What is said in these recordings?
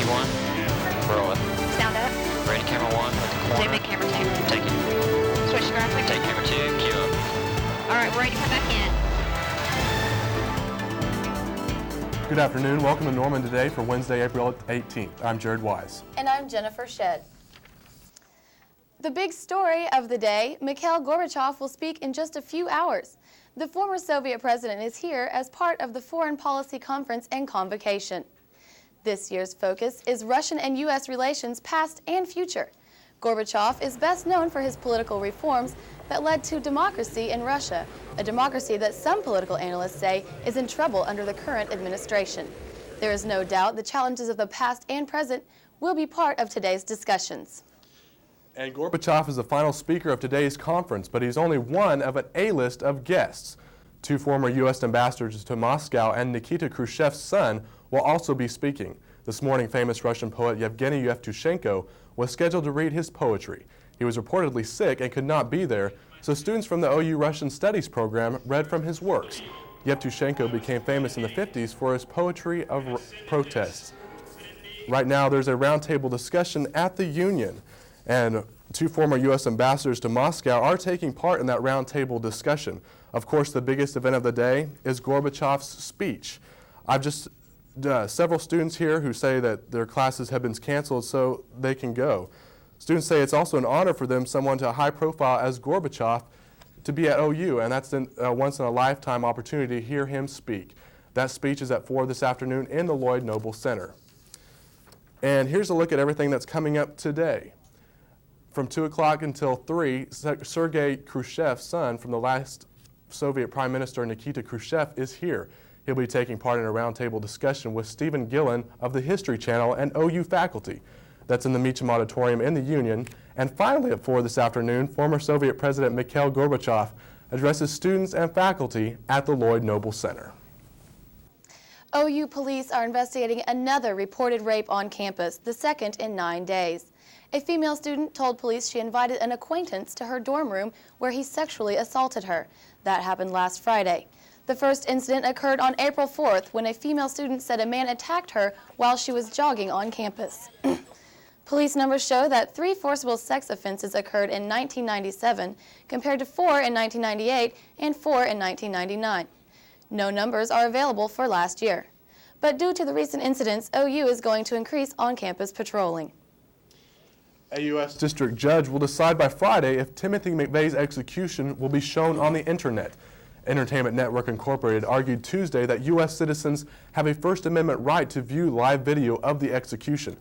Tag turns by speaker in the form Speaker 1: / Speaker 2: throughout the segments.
Speaker 1: Key 1, roll it.
Speaker 2: Sound up.
Speaker 1: Ready, camera 1, at the corner.
Speaker 2: Zoom in, camera 2.
Speaker 1: Take it.
Speaker 2: Switch to graphic.
Speaker 1: Take camera 2, cue up.
Speaker 2: All right, we're ready to come back in.
Speaker 3: Good afternoon. Welcome to Norman Today for Wednesday, April 18th. I'm Jarrod Wise.
Speaker 4: And I'm Jennifer Shedd. The big story of the day, Mikhail Gorbachev will speak in just a few hours. The former Soviet president is here as part of the Foreign Policy Conference and Convocation. This year's focus is Russian and U.S. relations past and future. Gorbachev is best known for his political reforms that led to democracy in Russia, a democracy that some political analysts say is in trouble under the current administration. There is no doubt the challenges of the past and present will be part of today's discussions.
Speaker 3: And Gorbachev is the final speaker of today's conference, but he's only one of an A-list of guests. Two former U.S. ambassadors to Moscow and Nikita Khrushchev's son will also be speaking. This morning, famous Russian poet Yevgeny Yevtushenko was scheduled to read his poetry. He was reportedly sick and could not be there, so students from the OU Russian Studies program read from his works. Yevtushenko became famous in the 50s for his poetry of protests. Right now, there's a roundtable discussion at the Union, and two former U.S. ambassadors to Moscow are taking part in that roundtable discussion. Of course, the biggest event of the day is Gorbachev's speech. I've just several students here who say that their classes have been canceled so they can go. Students say it's also an honor for them, someone to high profile as Gorbachev, to be at OU, and that's a once-in-a-lifetime opportunity to hear him speak. That speech is at 4 this afternoon in the Lloyd Noble Center. And here's a look at everything that's coming up today. From 2 o'clock until 3, Sergei Khrushchev's son from the last Soviet Prime Minister Nikita Khrushchev is here. He'll be taking part in a roundtable discussion with Stephen Gillen of the History Channel and OU faculty. That's in the Meacham Auditorium in the Union. And finally at 4 this afternoon, former Soviet President Mikhail Gorbachev addresses students and faculty at the Lloyd Noble Center.
Speaker 4: OU police are investigating another reported rape on campus, the second in 9 days. A female student told police she invited an acquaintance to her dorm room where he sexually assaulted her. That happened last Friday. The first incident occurred on April 4th when a female student said a man attacked her while she was jogging on campus. Police numbers show that 3 forcible sex offenses occurred in 1997 compared to 4 in 1998 and 4 in 1999. No numbers are available for last year. But due to the recent incidents, OU is going to increase on-campus patrolling.
Speaker 3: A U.S. district judge will decide by Friday if Timothy McVeigh's execution will be shown on the internet. Entertainment Network Incorporated argued Tuesday that U.S. citizens have a First Amendment right to view live video of the execution.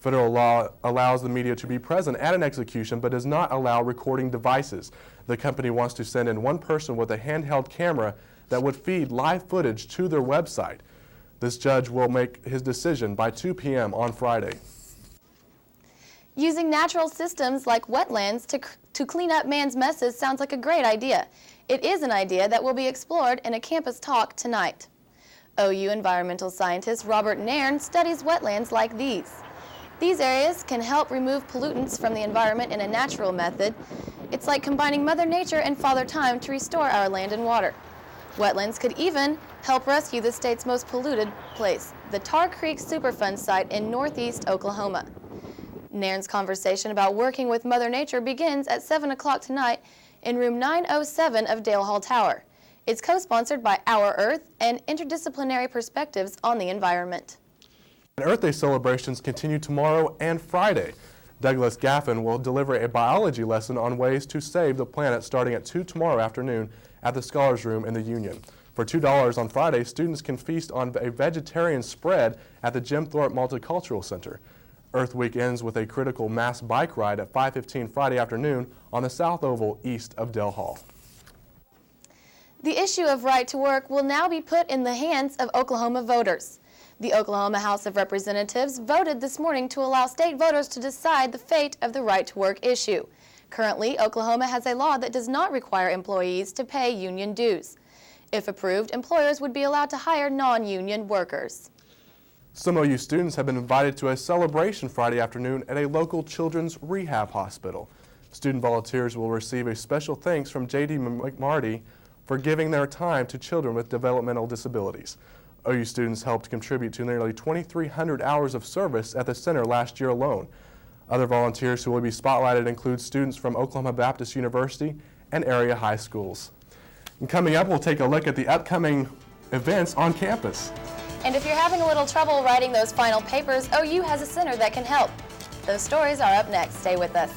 Speaker 3: Federal law allows the media to be present at an execution but does not allow recording devices. The company wants to send in one person with a handheld camera that would feed live footage to their website. This judge will make his decision by 2 p.m. on Friday.
Speaker 4: Using natural systems like wetlands to clean up man's messes sounds like a great idea. It is an idea that will be explored in a campus talk tonight. OU environmental scientist Robert Nairn studies wetlands like these. These areas can help remove pollutants from the environment in a natural method. It's like combining Mother Nature and Father Time to restore our land and water. Wetlands could even help rescue the state's most polluted place, the Tar Creek Superfund site in northeast Oklahoma. Nairn's conversation about working with Mother Nature begins at 7 o'clock tonight in room 907 of Dale Hall Tower. It's co-sponsored by Our Earth and Interdisciplinary Perspectives on the Environment.
Speaker 3: Earth Day celebrations continue tomorrow and Friday. Douglas Gaffin will deliver a biology lesson on ways to save the planet starting at 2 tomorrow afternoon at the Scholars Room in the Union. For $2 on Friday, students can feast on a vegetarian spread at the Jim Thorpe Multicultural Center. Earth Week ends with a critical mass bike ride at 5:15 Friday afternoon on the South Oval east of Dale Hall.
Speaker 4: The issue of right to work will now be put in the hands of Oklahoma voters. The Oklahoma House of Representatives voted this morning to allow state voters to decide the fate of the right to work issue. Currently, Oklahoma has a law that does not require employees to pay union dues. If approved, employers would be allowed to hire non-union workers.
Speaker 3: Some OU students have been invited to a celebration Friday afternoon at a local children's rehab hospital. Student volunteers will receive a special thanks from J.D. McMarty for giving their time to children with developmental disabilities. OU students helped contribute to nearly 2,300 hours of service at the center last year alone. Other volunteers who will be spotlighted include students from Oklahoma Baptist University and area high schools. And coming up, we'll take a look at the upcoming events on campus.
Speaker 4: And if you're having a little trouble writing those final papers, OU has a center that can help. Those stories are up next. Stay with us.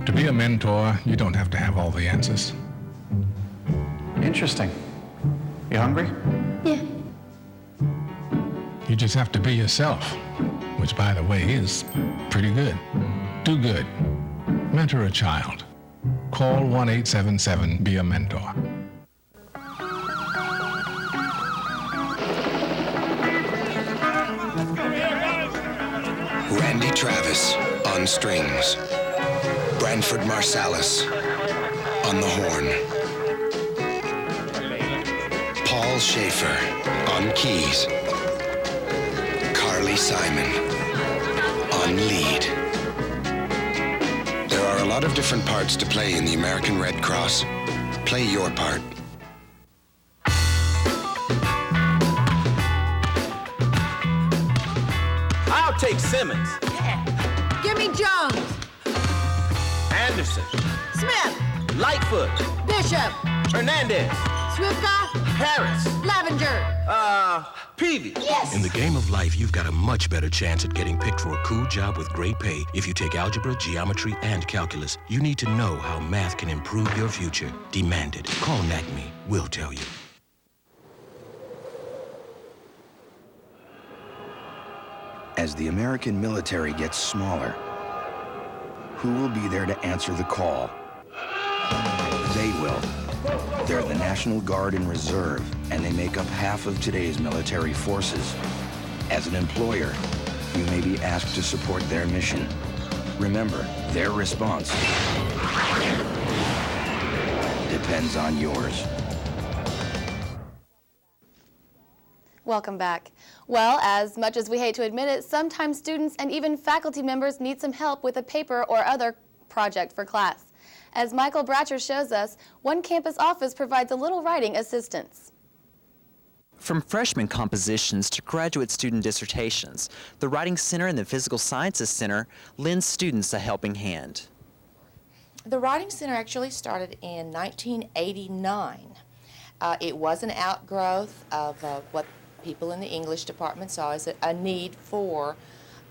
Speaker 5: To be a mentor, you don't have to have all the answers.
Speaker 6: Interesting. You hungry?
Speaker 4: Yeah.
Speaker 5: You just have to be yourself, which, by the way, is pretty good. Do good. Mentor a child. Call 1-877-BE-A-MENTOR.
Speaker 7: Randy Travis on strings. Branford Marsalis on the horn. Paul Schaefer on keys. Carly Simon on lead. There are a lot of different parts to play in the American Red Cross. Play your part.
Speaker 8: I'll take Simmons.
Speaker 9: Give me Jones,
Speaker 8: Anderson.
Speaker 9: Smith,
Speaker 8: Lightfoot.
Speaker 9: Bishop,
Speaker 8: Hernandez.
Speaker 9: Swifka,
Speaker 8: Harris.
Speaker 9: Lavenger.
Speaker 8: Peavy.
Speaker 9: Yes!
Speaker 7: In the game of life, you've got a much better chance at getting picked for a cool job with great pay if you take algebra, geometry, and calculus. You need to know how math can improve your future. Demand it. Call NACME. We'll tell you. As the American military gets smaller, who will be there to answer the call? They will. They're the National Guard and Reserve, and they make up half of today's military forces. As an employer, you may be asked to support their mission. Remember, their response depends on yours.
Speaker 4: Welcome back. Well, as much as we hate to admit it, sometimes students and even faculty members need some help with a paper or other project for class. As Michael Bratcher shows us, one campus office provides a little writing assistance.
Speaker 10: From freshman compositions to graduate student dissertations, the Writing Center and the Physical Sciences Center lend students a helping hand.
Speaker 11: The Writing Center actually started in 1989. It was an outgrowth of what people in the English department saw as a need for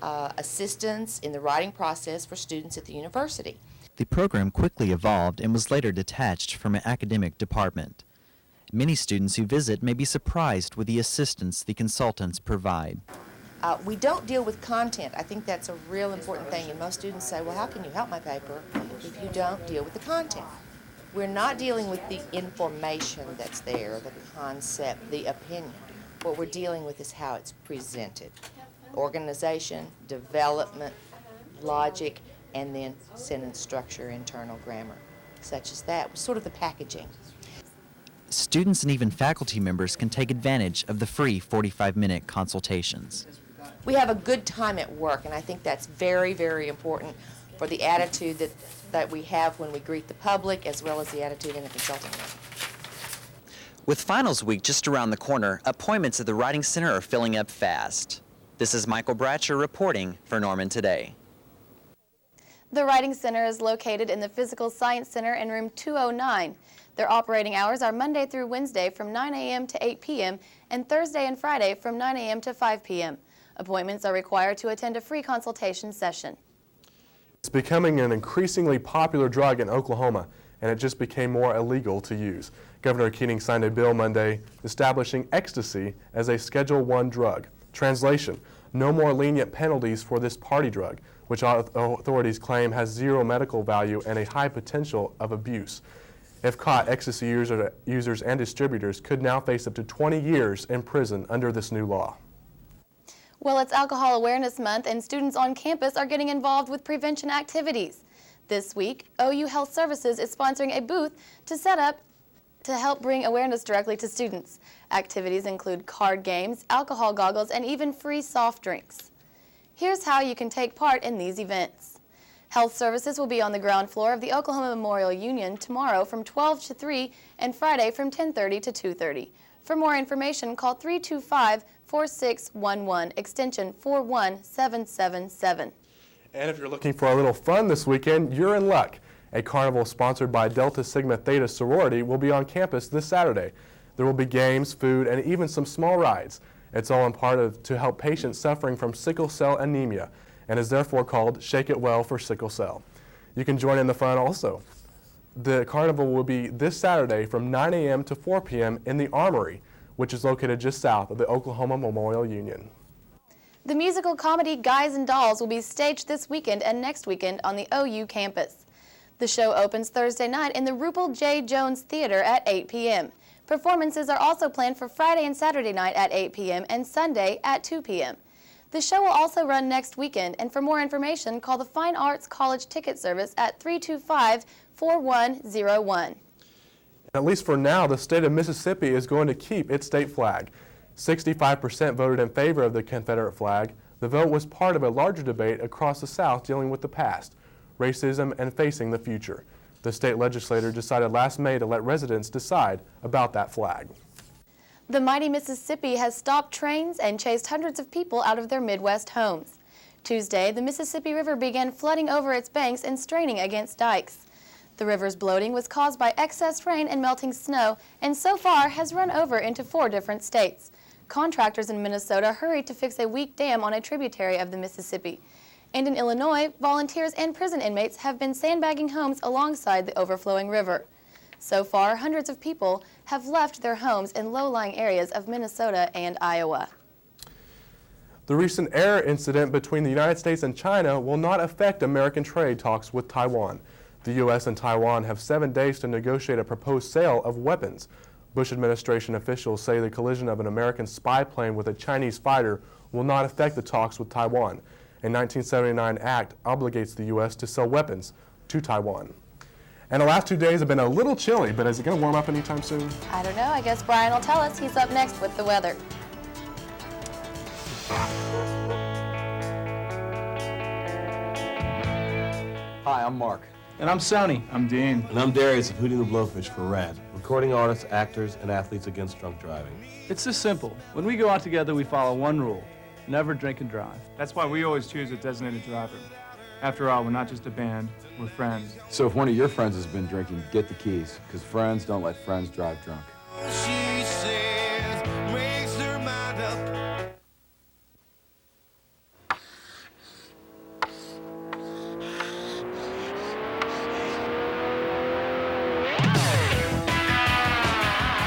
Speaker 11: assistance in the writing process for students at the university.
Speaker 10: The program quickly evolved and was later detached from an academic department. Many students who visit may be surprised with the assistance the consultants provide.
Speaker 11: We don't deal with content. I think that's a real important thing, and most students say, well, how can you help my paper if you don't deal with the content? We're not dealing with the information that's there, the concept, the opinion. What we're dealing with is how it's presented. Organization, development, logic, and then sentence structure, internal grammar, such as that, sort of the packaging.
Speaker 10: Students and even faculty members can take advantage of the free 45-minute consultations.
Speaker 11: We have a good time at work, and I think that's very, very important for the attitude that we have when we greet the public, as well as the attitude in the consulting room.
Speaker 10: With finals week just around the corner, appointments at the Writing Center are filling up fast. This is Michael Bratcher reporting for Norman Today.
Speaker 4: The Writing Center is located in the Physical Science Center in room 209. Their operating hours are Monday through Wednesday from 9 a.m. to 8 p.m. and Thursday and Friday from 9 a.m. to 5 p.m. Appointments are required to attend a free consultation session.
Speaker 3: It's becoming an increasingly popular drug in Oklahoma, and it just became more illegal to use. Governor Keating signed a bill Monday establishing ecstasy as a Schedule I drug. Translation: no more lenient penalties for this party drug, which authorities claim has zero medical value and a high potential of abuse. If caught, ecstasy users and distributors could now face up to 20 years in prison under this new law.
Speaker 4: Well, it's Alcohol Awareness Month, and students on campus are getting involved with prevention activities. This week, OU Health Services is sponsoring a booth to set up to help bring awareness directly to students. Activities include card games, alcohol goggles, and even free soft drinks. Here's how you can take part in these events. Health services will be on the ground floor of the Oklahoma Memorial Union tomorrow from 12 to 3 and Friday from 10:30 to 2:30. For more information, call 325-4611, extension 41777.
Speaker 3: And if you're looking for a little fun this weekend, you're in luck. A carnival sponsored by Delta Sigma Theta sorority will be on campus this Saturday. There will be games, food, and even some small rides. It's all in part to help patients suffering from sickle cell anemia, and is therefore called Shake It Well for Sickle Cell. You can join in the fun also. The carnival will be this Saturday from 9 a.m. to 4 p.m. in the Armory, which is located just south of the Oklahoma Memorial Union.
Speaker 4: The musical comedy Guys and Dolls will be staged this weekend and next weekend on the OU campus. The show opens Thursday night in the Rupel J. Jones Theater at 8 p.m. Performances are also planned for Friday and Saturday night at 8 p.m. and Sunday at 2 p.m. The show will also run next weekend, and for more information, call the Fine Arts College Ticket Service at 325-4101.
Speaker 3: At least for now, the state of Mississippi is going to keep its state flag. 65% voted in favor of the Confederate flag. The vote was part of a larger debate across the South dealing with the past, racism, and facing the future. The state legislature decided last May to let residents decide about that flag.
Speaker 4: The mighty Mississippi has stopped trains and chased hundreds of people out of their Midwest homes. Tuesday, the Mississippi River began flooding over its banks and straining against dikes. The river's bloating was caused by excess rain and melting snow, and so far has run over into 4 different states. Contractors in Minnesota hurried to fix a weak dam on a tributary of the Mississippi. And in Illinois, volunteers and prison inmates have been sandbagging homes alongside the overflowing river. So far, hundreds of people have left their homes in low-lying areas of Minnesota and Iowa.
Speaker 3: The recent air incident between the United States and China will not affect American trade talks with Taiwan. The U.S. and Taiwan have 7 days to negotiate a proposed sale of weapons. Bush administration officials say the collision of an American spy plane with a Chinese fighter will not affect the talks with Taiwan. A 1979 act obligates the U.S. to sell weapons to Taiwan. And the last 2 days have been a little chilly, but is it going to warm up anytime soon?
Speaker 4: I don't know. I guess Brian will tell us. He's up next with the weather.
Speaker 12: Hi, I'm Mark.
Speaker 13: And I'm Sonny.
Speaker 14: I'm Dean.
Speaker 15: And I'm Darius of Hootie and the Blowfish for RAD, recording artists, actors, and athletes against drunk driving.
Speaker 13: It's this simple. When we go out together, we follow one rule: never drink and drive.
Speaker 14: That's why we always choose a designated driver. After all, we're not just a band, we're friends.
Speaker 12: So if one of your friends has been drinking, get the keys, because friends don't let friends drive drunk.
Speaker 8: She says, makes her mind up.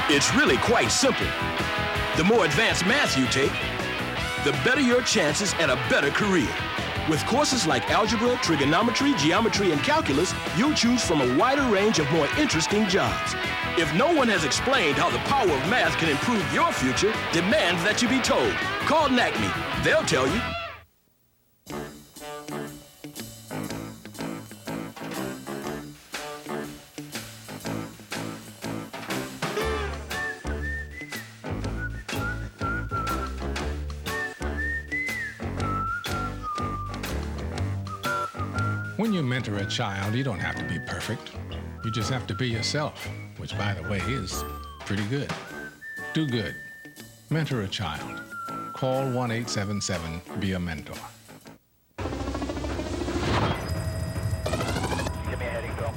Speaker 16: It's really quite simple. The more advanced math you take, the better your chances at a better career. With courses like algebra, trigonometry, geometry, and calculus, you'll choose from a wider range of more interesting jobs. If no one has explained how the power of math can improve your future, demand that you be told. Call NACME. They'll tell you.
Speaker 5: When you mentor a child, you don't have to be perfect. You just have to be yourself, which, by the way, is pretty good. Do good. Mentor a child. Call 1-877-BE-A-MENTOR.
Speaker 1: Give me a heading, Phil.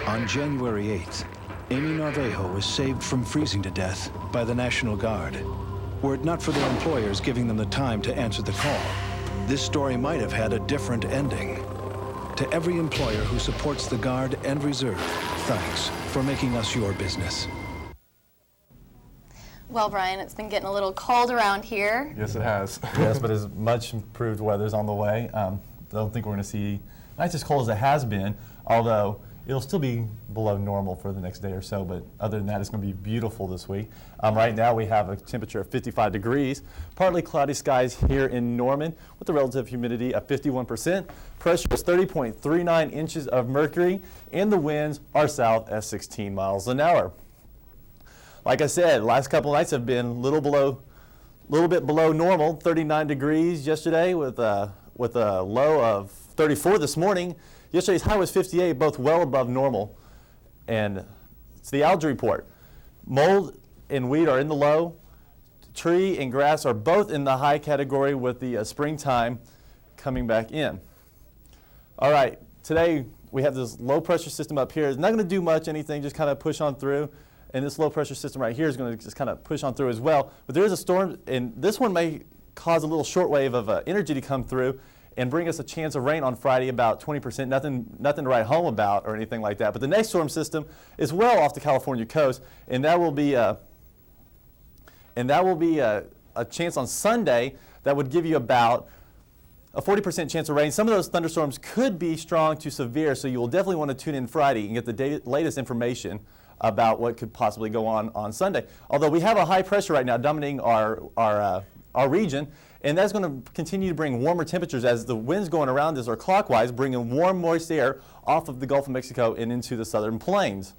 Speaker 17: On January 8th, Amy Narvajo was saved from freezing to death by the National Guard. Were it not for their employers giving them the time to answer the call, this story might have had a different ending. To every employer who supports the Guard and Reserve, thanks for making us your business.
Speaker 4: Well, Brian, it's been getting a little cold around here.
Speaker 3: Yes, it has.
Speaker 18: Yes, but as much improved weather's on the way. Don't think we're going to see nights as cold as it has been, although it'll still be below normal for the next day or so, but other than that, it's going to be beautiful this week. Right now, we have a temperature of 55 degrees, partly cloudy skies here in Norman with a relative humidity of 51%. Pressure is 30.39 inches of mercury, and the winds are south at 16 miles an hour. like I said, last couple nights have been a little bit below normal. 39 degrees yesterday with a low of 34 this morning. Yesterday's high was 58, both well above normal. And it's the algae report. Mold and weed are in the low. Tree and grass are both in the high category with the springtime coming back in. All right, today we have this low pressure system up here. It's not going to do much anything, just kind of push on through. And this low pressure system right here is going to just kind of push on through as well. But there is a storm, and this one may cause a little short wave of energy to come through and bring us a chance of rain on Friday, about 20%. Nothing to write home about or anything like that. But the next storm system is well off the California coast, and that will be a chance on Sunday that would give you about a 40% chance of rain. Some of those thunderstorms could be strong to severe, so you will definitely want to tune in Friday and get the latest information about what could possibly go on Sunday. Although we have a high pressure right now dominating our region, and that's going to continue to bring warmer temperatures as the winds going around us are clockwise, bringing warm, moist air off of the Gulf of Mexico and into the southern plains.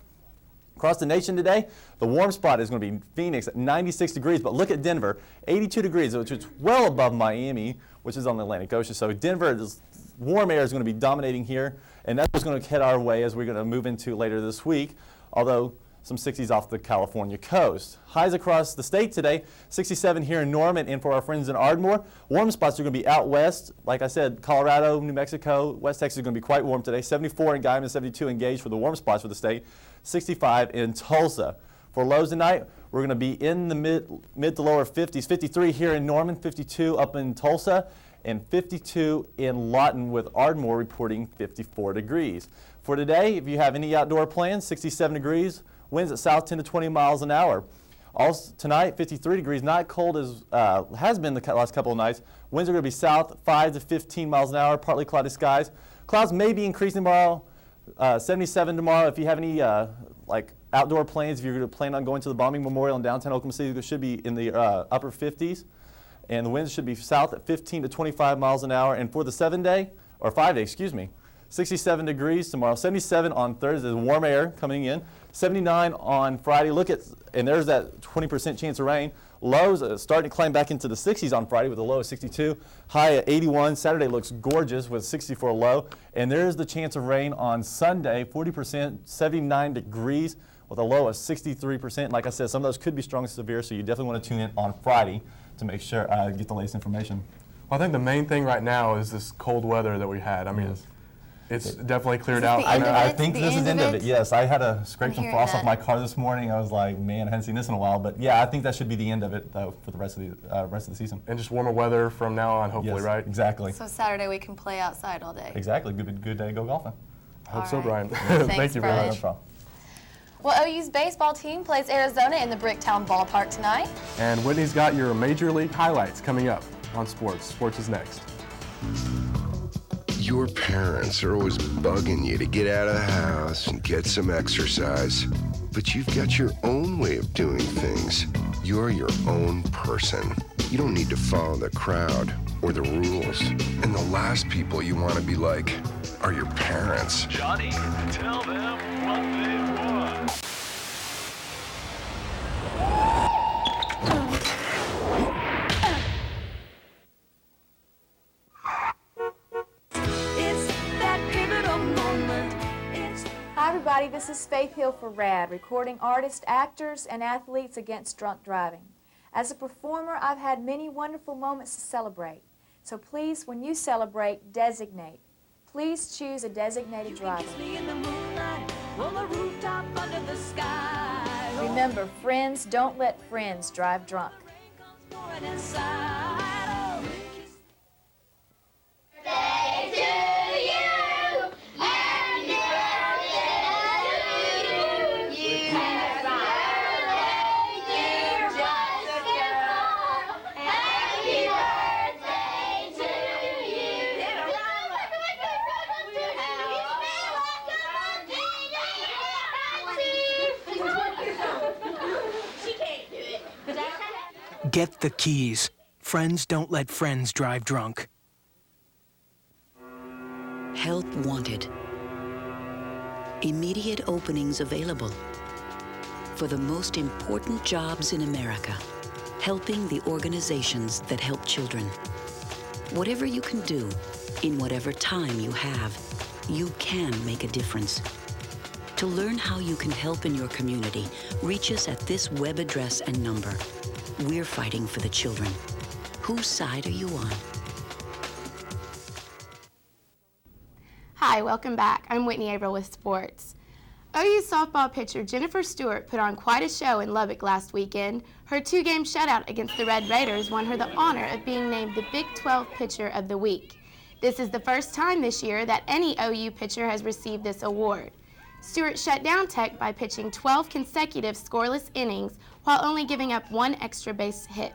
Speaker 18: Across the nation today, the warm spot is going to be Phoenix at 96 degrees, but look at Denver, 82 degrees, which is well above Miami, which is on the Atlantic Ocean. So Denver, this warm air is going to be dominating here, and that's what's going to head our way as we're going to move into later this week, although some 60s off the California coast. Highs across the state today, 67 here in Norman, and for our friends in Ardmore, warm spots are going to be out west. Like I said, Colorado, New Mexico, West Texas is going to be quite warm today. 74 in Guymon, 72 in Gage for the warm spots for the state, 65 in Tulsa. For lows tonight, we're going to be in the mid to lower 50s, 53 here in Norman, 52 up in Tulsa, and 52 in Lawton, with Ardmore reporting 54 degrees. For today, if you have any outdoor plans, 67 degrees, winds at south 10 to 20 miles an hour. Also tonight, 53 degrees, not cold as has been the last couple of nights. Winds are going to be south 5 to 15 miles an hour, partly cloudy skies. Clouds may be increasing tomorrow, 77 tomorrow. If you have any like outdoor plans, if you're going to plan on going to the bombing memorial in downtown Oklahoma City, it should be in the upper 50s. And the winds should be south at 15 to 25 miles an hour. And for the 5-day, 67 degrees tomorrow, 77 on Thursday, warm air coming in, 79 on Friday. Look at, and there's that 20% chance of rain. Lows starting to climb back into the 60s on Friday with a low of 62, high at 81. Saturday looks gorgeous with 64 low. And there's the chance of rain on Sunday, 40%, 79 degrees with a low of 63%. Like I said, some of those could be strong and severe, so you definitely want to tune in on Friday to make sure get the latest information.
Speaker 3: Well, I think the main thing right now is this cold weather that we had. I mean, it's definitely cleared out.
Speaker 18: I think this is the end of it. Yes, I had to scrape some frost off my car this morning. I was like, man, I hadn't seen this in a while. But yeah, I think that should be the end of it, though, for the rest of the season.
Speaker 3: And just warmer weather from now on, hopefully, right?
Speaker 18: Exactly.
Speaker 4: So Saturday we can play outside all day.
Speaker 18: Exactly. Good day to go golfing.
Speaker 3: I hope so, Brian.
Speaker 4: Thanks,
Speaker 3: Thank you very
Speaker 4: Brian.
Speaker 3: much.
Speaker 18: No problem.
Speaker 4: Well, OU's baseball team plays Arizona in the Bricktown Ballpark tonight.
Speaker 3: And Whitney's got your Major League highlights coming up on Sports. Sports is next.
Speaker 19: Your parents are always bugging you to get out of the house and get some exercise. But you've got your own way of doing things. You're your own person. You don't need to follow the crowd or the rules. And the last people you want to be like are your parents.
Speaker 20: Johnny, tell them what they want.
Speaker 21: Hi everybody, this is Faith Hill for RAD, recording artists, actors, and athletes against drunk driving. As a performer, I've had many wonderful moments to celebrate. So please, when you celebrate, designate. Please choose a designated driver. Remember, friends don't let friends drive drunk.
Speaker 22: Get the keys. Friends don't let friends drive drunk.
Speaker 23: Help wanted. Immediate openings available.
Speaker 2: for the most important jobs in America, helping the organizations that help children. Whatever you can do, in whatever time you have, you can make a difference. To learn how you can help in your community, reach us at this web address and number. We're fighting for the children. Whose side are you on?
Speaker 6: Hi, welcome back. I'm Whitney Averill with sports. OU softball pitcher Jennifer Stewart put on quite a show in Lubbock last weekend. Her two-game shutout against the Red Raiders won her the honor of being named the Big 12 Pitcher of the Week. This is the first time this year that any OU pitcher has received this award. Stewart shut down Tech by pitching 12 consecutive scoreless innings while only giving up one extra base hit.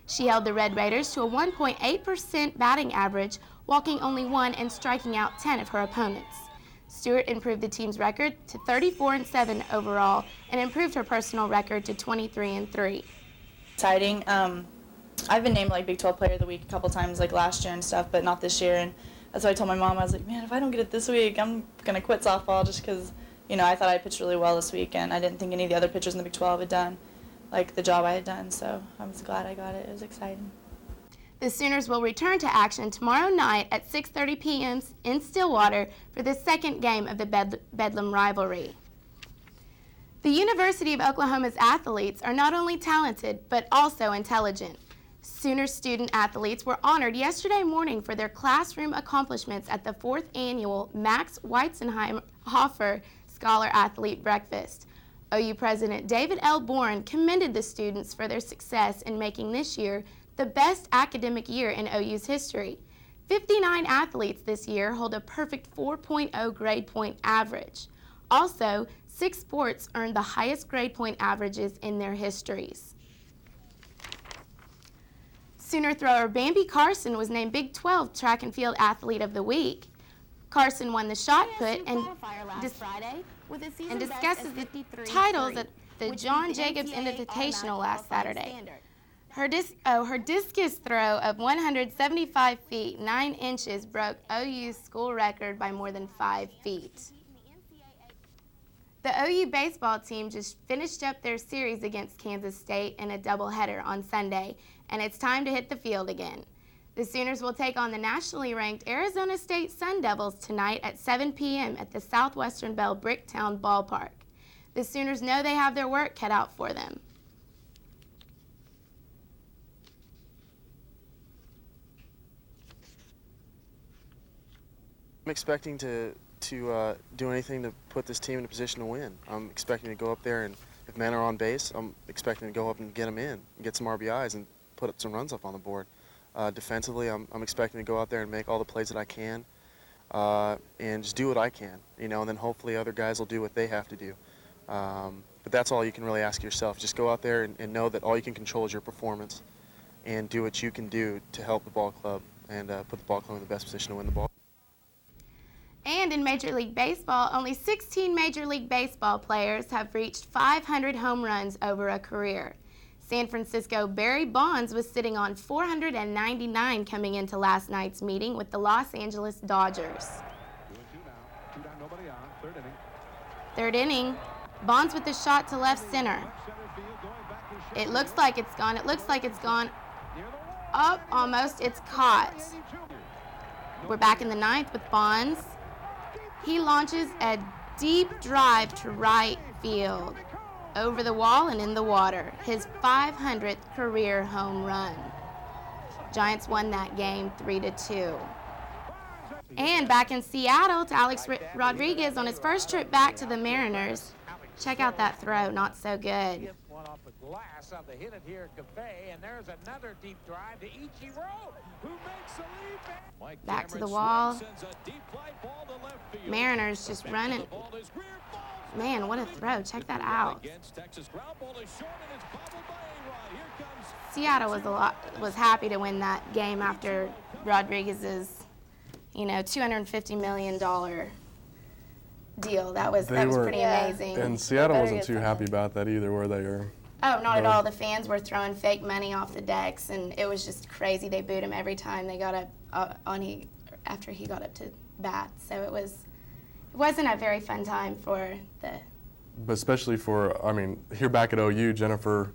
Speaker 6: She held the Red Raiders to a 1.8% batting average, walking only 1 and striking out 10 of her opponents. Stewart improved the team's record to 34-7 overall and improved her personal record to 23-3.
Speaker 23: Exciting. I've been named like Big 12 Player of the Week a couple times like last year and stuff, but not this year. And that's why I told my mom, I was like, man, if I don't get it this week, I'm going to quit softball just because, you know, I thought I pitched really well this week and I didn't think any of the other pitchers in the Big 12 had done like the job I had done. So I was glad I got it. It was exciting.
Speaker 6: The Sooners will return to action tomorrow night at 6:30 p.m. in Stillwater for the second game of the Bedlam rivalry. The University of Oklahoma's athletes are not only talented, but also intelligent. Sooner student athletes were honored yesterday morning for their classroom accomplishments at the 4th annual Max Weizenheimer Scholar Athlete Breakfast. OU President David L. Bourne commended the students for their success in making this year the best academic year in OU's history. 59 athletes this year hold a perfect 4.0 grade point average. Also, 6 sports earned the highest grade point averages in their histories. Sooner thrower Bambi Carson was named Big 12 Track and Field Athlete of the Week. Carson won the shot put and discusses the titles at the John Jacobs Invitational last Saturday. Her discus throw of 175 feet 9 inches broke OU's school record by more than 5 feet. The OU baseball team just finished up their series against Kansas State in a doubleheader on Sunday, and it's time to hit the field again. The Sooners will take on the nationally ranked Arizona State Sun Devils tonight at 7 p.m. at the Southwestern Bell Bricktown Ballpark. The Sooners know they have their work cut out for them.
Speaker 24: I'm expecting to do anything to put this team in a position to win. I'm expecting to go up there, and if men are on base, I'm expecting to go up and get them in, and get some RBIs and put up some runs up on the board. Defensively, I'm expecting to go out there and make all the plays that I can and just do what I can, you know, and then hopefully other guys will do what they have to do. But that's all you can really ask yourself. Just go out there and know that all you can control is your performance and do what you can do to help the ball club and put the ball club in the best position to win the ball.
Speaker 6: And in Major League Baseball, only 16 Major League Baseball players have reached 500 home runs over a career. San Francisco Barry Bonds was sitting on 499 coming into last night's meeting with the Los Angeles Dodgers. Third inning, Bonds with the shot to left center. It looks like it's gone. It looks like it's gone. Up, almost. It's caught. We're back in the ninth with Bonds. He launches a deep drive to right field, over the wall and in the water. His 500th career home run. Giants won that game 3-2. And back in Seattle to Alex Rodriguez on his first trip back to the Mariners. Check out that throw, not so good. Back to the wall. Mariners just running. Man, what a throw. Check that out. Seattle was happy to win that game after Rodriguez's, $250 million deal. That was pretty amazing.
Speaker 3: And Seattle wasn't too happy about that either, were they?
Speaker 6: Oh, not at all. The fans were throwing fake money off the decks, and it was just crazy. They booed him every time they got up after he got up to bat. So it wasn't a very fun time for the
Speaker 3: but especially for, I mean, here back at OU, Jennifer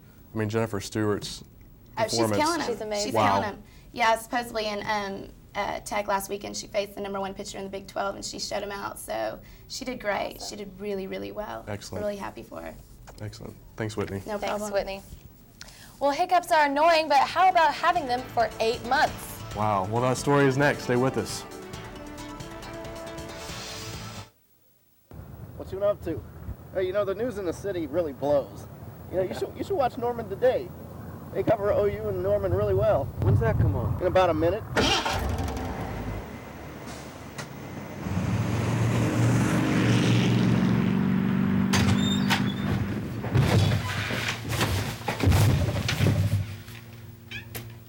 Speaker 3: Stewart's performance.
Speaker 6: She's killing him.
Speaker 4: She's amazing.
Speaker 6: She's
Speaker 3: Wow.
Speaker 6: killing him. Yeah, supposedly in Tech last weekend, she faced the #1 pitcher in the Big 12, and she shut him out. So she did great. She did really, really well.
Speaker 3: Excellent.
Speaker 6: Really happy for her.
Speaker 3: Excellent. Thanks, Whitney.
Speaker 6: No problem.
Speaker 4: Thanks, Whitney. Well, hiccups are annoying, but how about having them for 8 months?
Speaker 3: Wow. Well, that story is next. Stay with us.
Speaker 7: What you been up to? Hey, you know, the news in the city really blows. You know, you should watch Norman Today. They cover OU and Norman really well.
Speaker 14: When's that come on?
Speaker 7: In about a minute.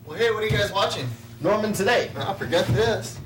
Speaker 9: Well, hey, what are you guys watching? Norman Today. I forget this.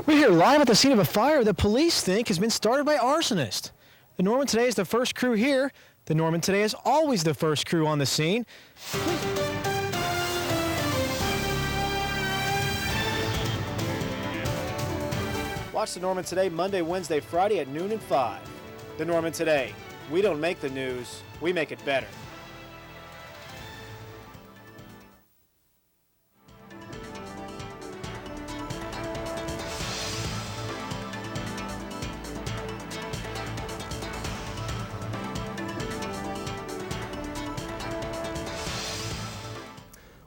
Speaker 22: We're here live at the scene of a fire that police think has been started by arsonists. The Norman Today is the first crew here. The Norman Today is always the first crew on the scene. Watch the Norman Today Monday, Wednesday, Friday at noon and 5. The Norman Today. We don't make the news, we make it better.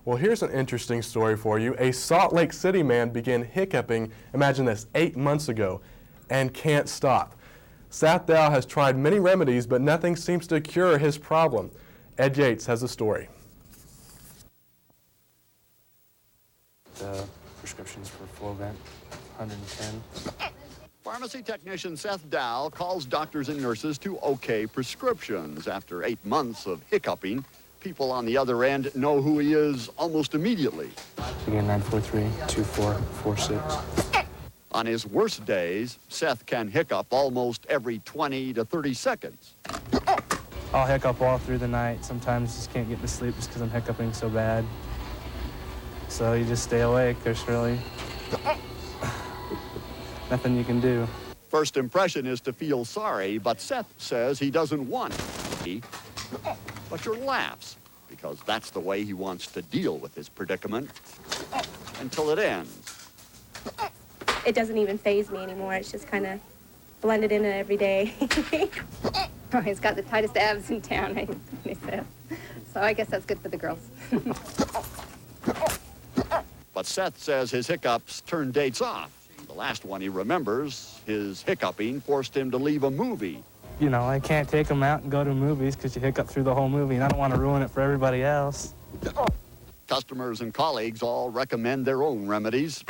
Speaker 3: Well, here's an interesting story for you. A Salt Lake City man began hiccuping, imagine this, 8 months ago, and can't stop. Seth Dow has tried many remedies, but nothing seems to cure his problem. Ed Yates has a story.
Speaker 14: The prescriptions for Flovent, 110.
Speaker 10: Pharmacy technician Seth Dow calls doctors and nurses to okay prescriptions. After 8 months of hiccuping, people on the other end know who he is almost immediately.
Speaker 14: Again, 943-2446.
Speaker 10: On his worst days, Seth can hiccup almost every 20 to 30 seconds.
Speaker 14: I'll hiccup all through the night. Sometimes just can't get to sleep just because I'm hiccuping so bad. So you just stay awake. There's really nothing you can do.
Speaker 10: First impression is to feel sorry, but Seth says he doesn't want but your laughs, because that's the way he wants to deal with his predicament until it ends.
Speaker 11: It doesn't even faze me anymore. It's just kind of blended in every day.
Speaker 25: Oh, he's got the tightest abs in town, they said. So I guess that's good for the girls.
Speaker 10: But Seth says his hiccups turn dates off. The last one he remembers, his hiccuping forced him to leave a movie.
Speaker 14: You know, I can't take them out and go to movies because you hiccup through the whole movie, and I don't want to ruin it for everybody else.
Speaker 10: Customers and colleagues all recommend their own remedies,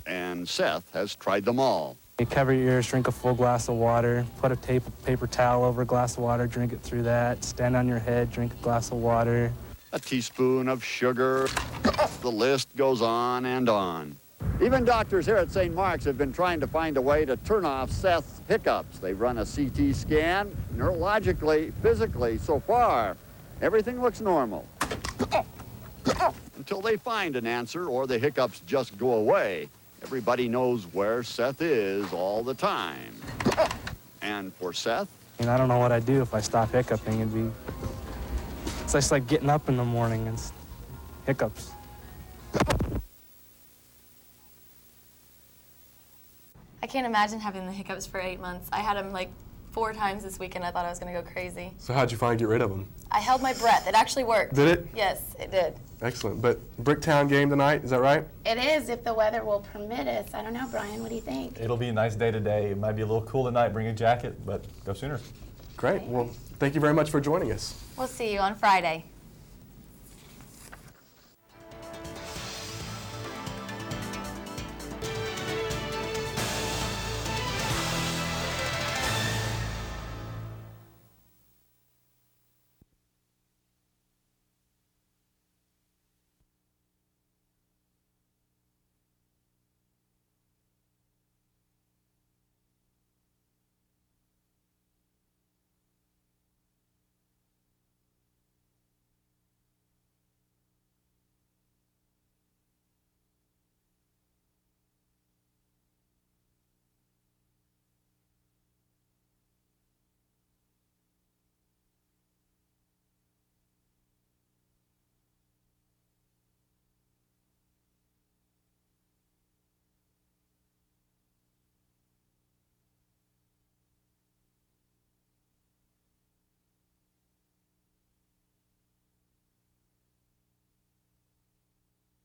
Speaker 10: and Seth has tried them all.
Speaker 14: You cover your ears, drink a full glass of water, put a paper towel over a glass of water, drink it through that, stand on your head, drink a glass of water.
Speaker 10: A teaspoon of sugar. The list goes on and on. Even doctors here at St. Mark's have been trying to find a way to turn off Seth's hiccups. They've run a CT scan. Neurologically, physically, so far, everything looks normal. Until they find an answer or the hiccups just go away. Everybody knows where Seth is all the time. And for Seth?
Speaker 14: I don't know what I'd do if I stopped hiccuping. It's just like getting up in the morning and hiccups.
Speaker 4: I can't imagine having the hiccups for 8 months. I had them like 4 times this week, and I thought I was going to go crazy.
Speaker 3: So how'd you finally get rid of them?
Speaker 4: I held my breath. It actually worked.
Speaker 3: Did it?
Speaker 4: Yes, it did.
Speaker 3: Excellent. But Bricktown game tonight, is that right?
Speaker 6: It is, if the weather will permit us. I don't know, Brian, what do you think?
Speaker 18: It'll be a nice day today. It might be a little cool tonight. Bring a jacket, but go Sooners.
Speaker 3: Great. Well, thank you very much for joining us.
Speaker 4: We'll see you on Friday.